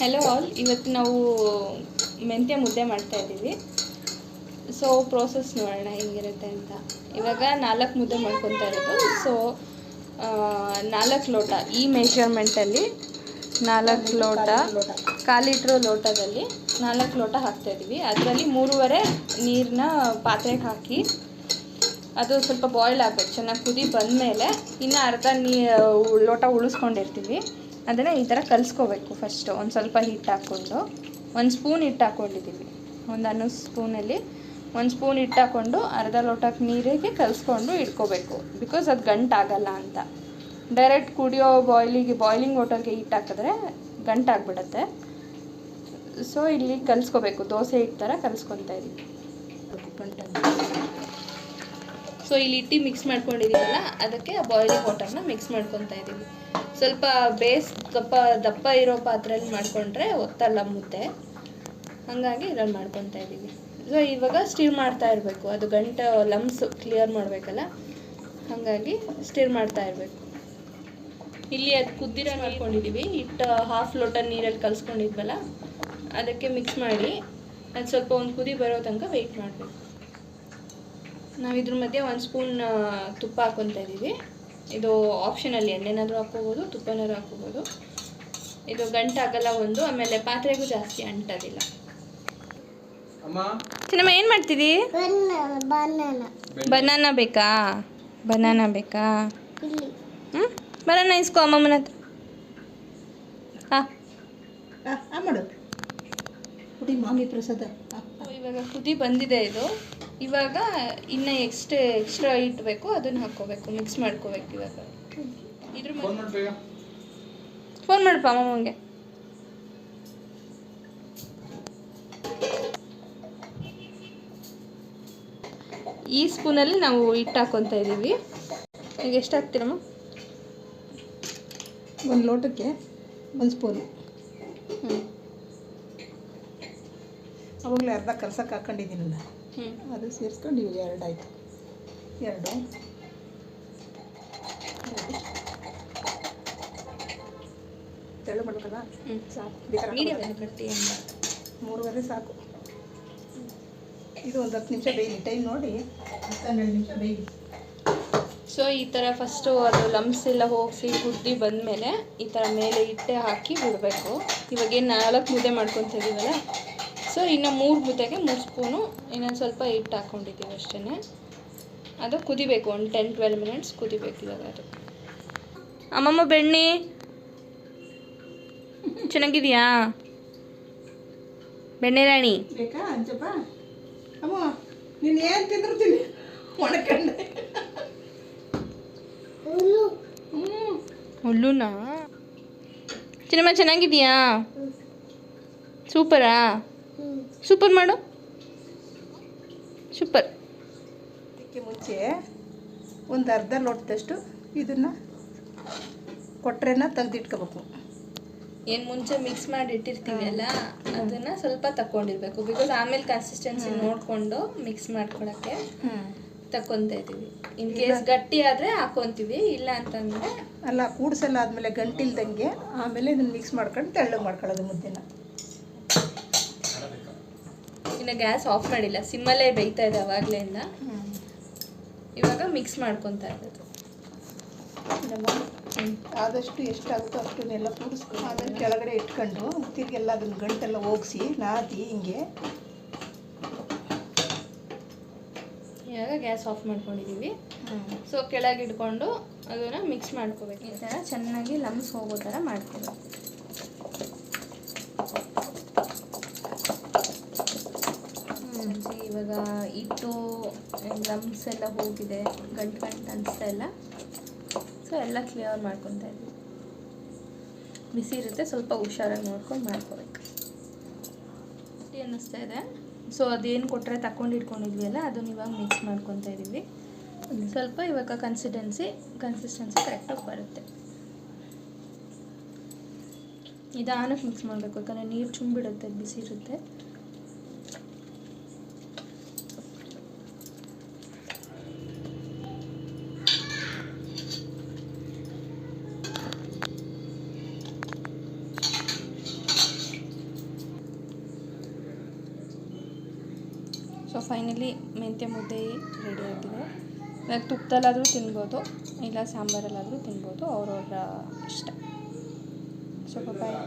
Hello all, ಇವತ್ತು ನಾವು ಮೆಂತ್ಯ ಮುದ್ದೆ ಮಾಡ್ತಾ ಇದ್ದೀವಿ. ಸೊ ಪ್ರೋಸೆಸ್ ನೋಡೋಣ ಹೇಗಿರುತ್ತೆ ಅಂತ. ಇವಾಗ 4 ಮುದ್ದೆ ಮಾಡ್ಕೊತಾ ಇರೋದು. ಸೊ 4 ಲೋಟ, ಈ ಮೆಷರ್ಮೆಂಟಲ್ಲಿ 4 ಲೋಟ, 1/4 ಲೀಟ್ರ್ ಲೋಟದಲ್ಲಿ 4 ಲೋಟ ಹಾಕ್ತಾಯಿದ್ದೀವಿ. ಅದರಲ್ಲಿ 3.5 ನೀರನ್ನ ಪಾತ್ರೆಗೆ ಹಾಕಿ ಅದು ಸ್ವಲ್ಪ ಬಾಯ್ಲ್ ಆಗಬೇಕು. ಚೆನ್ನಾಗಿ ಕುದಿ ಬಂದಮೇಲೆ ಇನ್ನು ಅರ್ಧ ಲೋಟ ಉಳಿಸ್ಕೊಂಡಿರ್ತೀವಿ. ಅದನ್ನು ಈ ಥರ ಕಲಿಸ್ಕೋಬೇಕು. ಫಸ್ಟು ಒಂದು ಸ್ವಲ್ಪ ಹಿಟ್ಟು ಹಾಕ್ಕೊಂಡು, 1 ಸ್ಪೂನ್ ಹಿಟ್ಟು ಹಾಕ್ಕೊಂಡಿದ್ದೀವಿ. ಒಂದು 11 ಸ್ಪೂನಲ್ಲಿ 1 ಸ್ಪೂನ್ ಹಿಟ್ಟು ಹಾಕ್ಕೊಂಡು ಅರ್ಧ ಲೋಟಕ್ಕೆ ನೀರಿಗೆ ಕಲಿಸ್ಕೊಂಡು ಇಟ್ಕೋಬೇಕು. ಬಿಕಾಸ್ ಅದು ಗಂಟಾಗಲ್ಲ ಅಂತ. ಡೈರೆಕ್ಟ್ ಕುಡಿಯೋ ಬಾಯ್ಲಿಂಗ್ ವಾಟರ್ಗೆ ಹಿಟ್ಟು ಹಾಕಿದ್ರೆ ಗಂಟಾಗ್ಬಿಡುತ್ತೆ. ಸೊ ಇಲ್ಲಿ ಕಲಿಸ್ಕೋಬೇಕು. ದೋಸೆ ಹಿಟ್ಟು ಥರ ಕಲಿಸ್ಕೊತಾ ಇದ್ದೀವಿ. ಸೊ ಇಲ್ಲಿ ಹಿಟ್ಟು ಮಿಕ್ಸ್ ಮಾಡ್ಕೊಂಡಿದ್ದೀವಲ್ಲ, ಅದಕ್ಕೆ ಬಾಯ್ಲಿಂಗ್ ವಾಟರ್ನ ಮಿಕ್ಸ್ ಮಾಡ್ಕೊತಾ ಇದ್ದೀವಿ. ಸ್ವಲ್ಪ ಬೇಸ್ ದಪ್ಪ ಇರೋ ಪಾತ್ರೆಯಲ್ಲಿ ಮಾಡಿಕೊಂಡ್ರೆ ಒತ್ತಲ್ಲ ಮುದ್ದೆ, ಹಾಗಾಗಿ ಇದ್ರಲ್ಲಿ ಮಾಡ್ಕೊತಾ ಇದ್ದೀವಿ. ಸೊ ಇವಾಗ ಸ್ಟಿರ್ ಮಾಡ್ತಾ ಇರಬೇಕು. ಅದು ಗಂಟು ಲಮ್ಸ್ ಕ್ಲಿಯರ್ ಮಾಡಬೇಕಲ್ಲ, ಹಾಗಾಗಿ ಸ್ಟಿರ್ ಮಾಡ್ತಾ ಇರಬೇಕು. ಇಲ್ಲಿ ಅದು ಕುದ್ದಿರೋ ಮಾಡ್ಕೊಂಡಿದ್ದೀವಿ. ಹಿಟ್ಟು 1/2 ಲೋಟ ನೀರಲ್ಲಿ ಕಲಿಸ್ಕೊಂಡಿದ್ವಲ್ಲ, ಅದಕ್ಕೆ ಮಿಕ್ಸ್ ಮಾಡಿ ಅದು ಸ್ವಲ್ಪ ಒಂದು ಕುದಿ ಬರೋ ತನಕ ವೆಯ್ಟ್ ಮಾಡಬೇಕು. ನಾವು ಇದ್ರ ಮಧ್ಯೆ 1 ಸ್ಪೂನ್ ತುಪ್ಪ ಹಾಕ್ಕೊತಾ ಇದ್ದೀವಿ. ಇದು ಆಪ್ಷನಲ್ಲಿ, ಎಣ್ಣೆನಾದರೂ ಹಾಕ್ಕೋಬೋದು, ತುಪ್ಪನಾದ್ರೂ ಹಾಕ್ಕೋಬೋದು. ಇದು ಗಂಟಾಗಲ್ಲ ಒಂದು, ಆಮೇಲೆ ಪಾತ್ರೆಗೂ ಜಾಸ್ತಿ ಅಂಟೋದಿಲ್ಲ. ಚಿನ್ನಮ್ಮ ಏನು ಮಾಡ್ತಿದ್ದೀ? ಬನಾನಾ ಬೇಕಾ? ಬನಾನಾ ಬೇಕಾ? ಬನಾನಾ ಇಸ್ಕೋ ಅಮ್ಮಮ್ಮನ ಹತ್ರ. ಮಾಮಿ ಪ್ರಸಾದ. ಇವಾಗ ಕುದಿ ಬಂದಿದೆ ಇದು. ಇವಾಗ ಇನ್ನು ಎಕ್ಸ್ಟ್ರಾ ಇಟ್ಬೇಕು, ಅದನ್ನು ಹಾಕ್ಕೋಬೇಕು, ಮಿಕ್ಸ್ ಮಾಡ್ಕೋಬೇಕು. ಇವಾಗ ಇದ್ರ ಫೋನ್ ಮಾಡಪ್ಪ ಅಮ್ಮಂಗೆ. ಈ ಸ್ಪೂನಲ್ಲಿ ನಾವು ಹಿಟ್ಟು ಹಾಕ್ಕೊತಾ ಇದ್ದೀವಿ. ಈಗ ಎಷ್ಟು ಹಾಕ್ತೀರಮ್ಮ? 1 ಲೋಟಕ್ಕೆ 1 ಸ್ಪೂನು. ಅವಾಗಲೇ ಅರ್ಧ ಕಲ್ಸಕ್ಕೆ ಹಾಕ್ಕೊಂಡಿದ್ದೀನಲ್ಲ, ಅದು ಸೇರಿಸ್ಕೊಂಡು ಇವಾಗ 2 ಆಯಿತು. 2 ತೆಳು ಮಾಡ್ಬೇಕಲ್ಲ, ಸಾಕು. 3.5 ಸಾಕು. ಇದು ಒಂದು 10 ನಿಮಿಷ ಬೇಯಲಿ. ಟೈಮ್ ನೋಡಿ 12 ನಿಮಿಷ ಬೇಯಲಿ. ಸೊ ಈ ಥರ ಫಸ್ಟು ಅದು ಲಮ್ಸ್ ಎಲ್ಲ ಹೋಗಿಸಿ ಕುದ್ದಿ ಬಂದಮೇಲೆ ಈ ಥರ ಮೇಲೆ ಹಿಟ್ಟೆ ಹಾಕಿ ಬಿಡಬೇಕು. ಇವಾಗೇನು 4 ಮುದ್ದೆ ಮಾಡ್ಕೊತ ಇದ್ದೀವಲ್ಲ, ಸೊ ಇನ್ನು 3 ಮುದ್ದೆಗೆ 3 ಸ್ಪೂನು ಇನ್ನೊಂದು ಸ್ವಲ್ಪ ಹಿಟ್ಟು ಹಾಕ್ಕೊಂಡಿದ್ದೀವಿ ಅಷ್ಟೇ. ಅದು ಕುದಿಬೇಕು, ಒಂದು 10-12 ಮಿನಿಟ್ಸ್ ಕುದಿಬೇಕು. ಇವಾಗ ಅದು ಅಮ್ಮಮ್ಮ ಬೆಣ್ಣೆ ಚೆನ್ನಾಗಿದೆಯಾ? ಬೆಣ್ಣೆ ರಾಣಿ ಬೇಕಾ ಅಂಚಪ್ಪ? ಅಮ್ಮ ನೀನು ಏನು ತಿಂದ್ರು ತಿನ್ನಿ, ಒಣಕಂಡೆ ಹುಲ್ಲುನಾ? ಚಿನ್ನಮ್ಮ ಚೆನ್ನಾಗಿದೆಯಾ? ಸೂಪರಾ? ಸೂಪರ್ ಮಾಡು, ಸೂಪರ್. ಅದಕ್ಕೆ ಮುಂಚೆ ಒಂದು ಅರ್ಧ ಲೋಟದಷ್ಟು ಇದನ್ನು ಕೊಟ್ರೆನ ತೆಗೆದಿಟ್ಕೋಬೇಕು. ಏನು ಮುಂಚೆ ಮಿಕ್ಸ್ ಮಾಡಿ ಇಟ್ಟಿರ್ತೀವಿ ಅಲ್ಲ, ಅದನ್ನು ಸ್ವಲ್ಪ ತಗೊಂಡಿರ್ಬೇಕು. ಬಿಕಾಸ್ ಆಮೇಲೆ ಕನ್ಸಿಸ್ಟೆನ್ಸಿ ನೋಡಿಕೊಂಡು ಮಿಕ್ಸ್ ಮಾಡ್ಕೊಳಕ್ಕೆ ತಗೊತಾ ಇದ್ದೀವಿ. ಇನ್ ಕೇಸ್ ಗಟ್ಟಿ ಆದರೆ ಹಾಕೊತೀವಿ, ಇಲ್ಲ ಅಂತಂದರೆ ಅಲ್ಲ. ಕೂಡ್ಸಲ್ಲ ಆದಮೇಲೆ ಗಂಟಿಲ್ದಂಗೆ ಆಮೇಲೆ ಇದನ್ನು ಮಿಕ್ಸ್ ಮಾಡ್ಕೊಂಡು ತೆಳ್ಳಗೆ ಮಾಡ್ಕೊಳ್ಳೋದು ಮುದ್ದೆನ. ಇನ್ನು ಗ್ಯಾಸ್ ಆಫ್ ಮಾಡಿಲ್ಲ, ಸಿಮ್ಮಲ್ಲೇ ಬೇಯ್ತಾ ಇದೆ ಅವಾಗಲೇಯಿಂದ. ಇವಾಗ ಮಿಕ್ಸ್ ಮಾಡ್ಕೊತಾ ಇರೋದು. ಆದಷ್ಟು ಎಷ್ಟಾಗುತ್ತೋ ಅಷ್ಟನ್ನೆಲ್ಲ ಕೂಡಿಸ್ಕೊಂಡು ಆಮೇಲೆ ಕೆಳಗಡೆ ಇಟ್ಕೊಂಡು ತಿರ್ಗೆಲ್ಲ ಅದನ್ನು ಗಂಟೆಲ್ಲ ಹೋಗಿಸಿ ನಾದಿ ಹಿಂಗೆ. ಇವಾಗ ಗ್ಯಾಸ್ ಆಫ್ ಮಾಡ್ಕೊಂಡಿದ್ದೀವಿ. ಸೊ ಕೆಳಗೆ ಇಟ್ಕೊಂಡು ಅದನ್ನು ಮಿಕ್ಸ್ ಮಾಡ್ಕೋಬೇಕು. ಈ ಥರ ಚೆನ್ನಾಗಿ ಲಮ್ಸ್ ಹೋಗೋ ಥರ ಮಾಡ್ಕೋಬೇಕು. ಇವಾಗ ಹಿಟ್ಟು ಲಮ್ಸ್ ಎಲ್ಲ ಹೋಗಿದೆ, ಗಂಟು ಅನಿಸ್ತಾ ಇಲ್ಲ. ಸೊ ಎಲ್ಲ ಕ್ಲಿಯರ್ ಮಾಡ್ಕೊತಾ ಇದ್ದೀವಿ. ಬಿಸಿ ಇರುತ್ತೆ, ಸ್ವಲ್ಪ ಹುಷಾರಾಗಿ ನೋಡ್ಕೊಂಡು ಮಾಡ್ಕೋಬೇಕು. ಟೀ ಅನ್ನಿಸ್ತಾ ಇದೆ. ಸೊ ಅದೇನು ಕೊಟ್ಟರೆ ತಗೊಂಡು ಇಟ್ಕೊಂಡಿದ್ವಿ ಅದನ್ನು ಇವಾಗ ಮಿಕ್ಸ್ ಮಾಡ್ಕೊತಾ ಇದ್ದೀವಿ. ಸ್ವಲ್ಪ ಇವಾಗ ಕನ್ಸಿಸ್ಟೆನ್ಸಿ ಕರೆಕ್ಟಾಗಿ ಬರುತ್ತೆ. ನಿಧಾನಕ್ಕೆ ಮಿಕ್ಸ್ ಮಾಡಬೇಕು, ಯಾಕಂದರೆ ನೀರು ಚುಂಬಿಡುತ್ತೆ, ಬಿಸಿ ಇರುತ್ತೆ. ಸೊ ಫೈನಲಿ ಮೆಂತ್ಯ ಮುದ್ದೆ ರೆಡಿ ಆಗಿದೆ. ಇವಾಗ ತುಪ್ಪದಲ್ಲಾದರೂ ತಿನ್ಬೋದು, ಇಲ್ಲ ಸಾಂಬಾರಲ್ಲಾದರೂ ತಿನ್ಬೋದು, ಅವ್ರವ್ರ ಇಷ್ಟ. ಸೊ ಬಾಯ್.